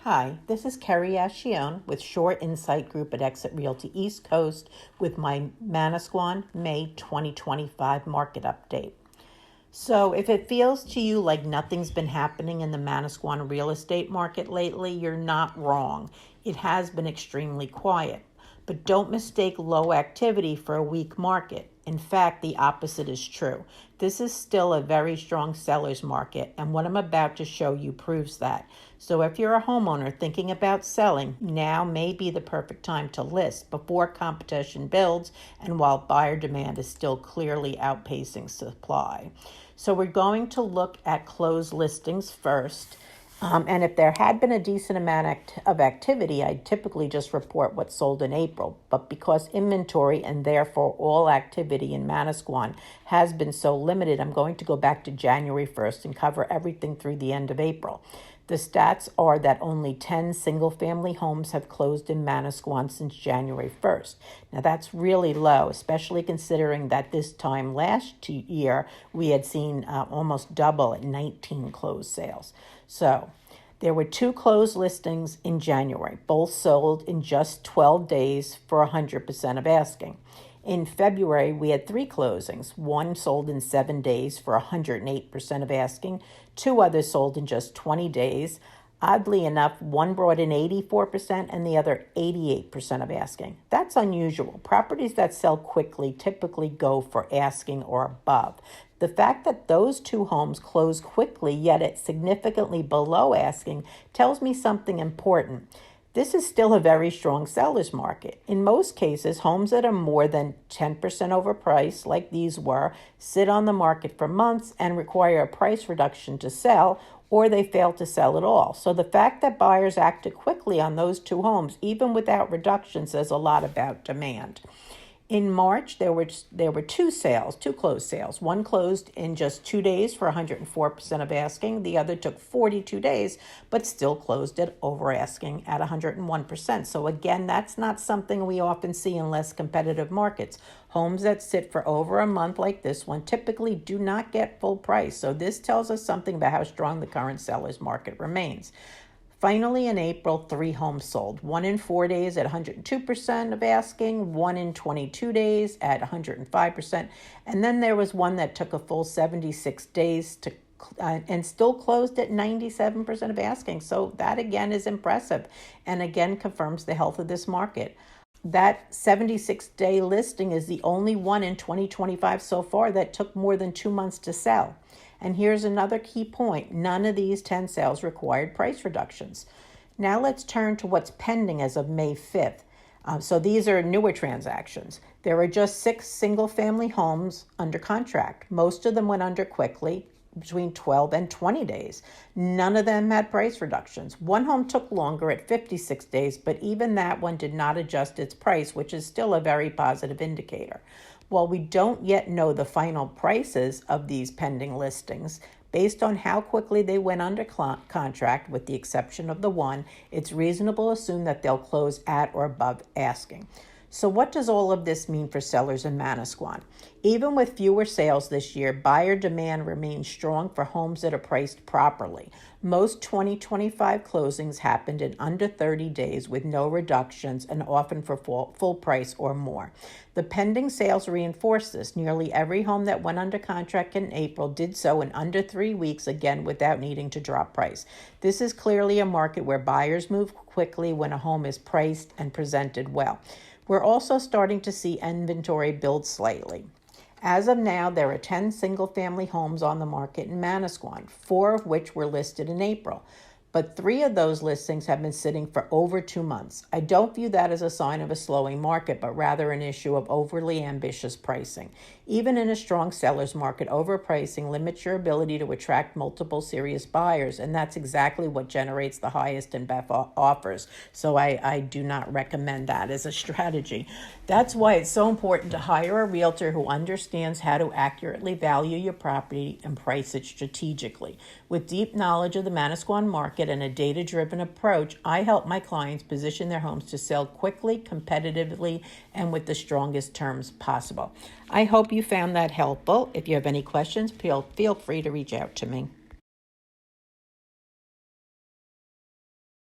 Hi, this is Kerry with Shore Insight Group at Exit Realty East Coast with my Manasquan May 2025 market update. So if it feels to you like nothing's been happening in the Manasquan real estate market lately, you're not wrong. It has been extremely quiet. But don't mistake low activity for a weak market. In fact, the opposite is true. This is still a very strong seller's market, and what I'm about to show you proves that. So if you're a homeowner thinking about selling, now may be the perfect time to list before competition builds and while buyer demand is still clearly outpacing supply. So we're going to look at closed listings first. And if there had been a decent amount of activity, I'd typically just report what sold in April. But because inventory and therefore all activity in Manasquan has been so limited, I'm going to go back to January 1st and cover everything through the end of April. The stats are that only 10 single-family homes have closed in Manasquan since January 1st. Now, that's really low, especially considering that this time last year, we had seen almost double at 19 closed sales. So there were 2 closed listings in January. Both sold in just 12 days for 100% of asking. In February, we had 3 closings. 1 sold in 7 days for 108% of asking. 2 others sold in just 20 days. Oddly enough, 1 brought in 84% and the other 88% of asking. That's unusual. Properties that sell quickly typically go for asking or above. The fact that those 2 homes closed quickly, yet at significantly below asking, tells me something important. This is still a very strong seller's market. In most cases, homes that are more than 10% overpriced, like these were, sit on the market for months and require a price reduction to sell, or they fail to sell at all. So the fact that buyers acted quickly on those 2 homes, even without reduction, says a lot about demand. In March, there were 2 closed sales. 1 closed in just 2 days for 104% of asking. The other took 42 days, but still closed at over asking at 101%. So again, that's not something we often see in less competitive markets. Homes that sit for over a month like this one typically do not get full price. So this tells us something about how strong the current seller's market remains. Finally, in April, 3 homes sold. 1 in 4 days at 102% of asking, 1 in 22 days at 105%, and then there was 1 that took a full 76 days to and still closed at 97% of asking. So that again is impressive and again confirms the health of this market. That 76-day listing is the only one in 2025 so far that took more than 2 months to sell. And here's another key point. None of these 10 sales required price reductions. Now let's turn to what's pending as of May 5th. So these are newer transactions. There are just 6 single-family homes under contract. Most of them went under quickly, between 12 and 20 days. None of them had price reductions. 1 home took longer at 56 days, but even that one did not adjust its price, which is still a very positive indicator. While we don't yet know the final prices of these pending listings, based on how quickly they went under contract, with the exception of the 1, it's reasonable to assume that they'll close at or above asking. So what does all of this mean for sellers in Manasquan? Even with fewer sales this year, buyer demand remains strong for homes that are priced properly. Most 2025 closings happened in under 30 days with no reductions and often for full price or more. The pending sales reinforce this. Nearly every home that went under contract in April did so in under 3 weeks, again without needing to drop price. This is clearly a market where buyers move quickly when a home is priced and presented well. We're also starting to see inventory build slightly. As of now, there are 10 single-family homes on the market in Manasquan, 4 of which were listed in April. But 3 of those listings have been sitting for over 2 months. I don't view that as a sign of a slowing market, but rather an issue of overly ambitious pricing. Even in a strong seller's market, overpricing limits your ability to attract multiple serious buyers, and that's exactly what generates the highest and best offers. So I do not recommend that as a strategy. That's why it's so important to hire a realtor who understands how to accurately value your property and price it strategically. With deep knowledge of the Manasquan market and a data-driven approach, I help my clients position their homes to sell quickly, competitively, and with the strongest terms possible. I hope you found that helpful. If you have any questions, feel free to reach out to me.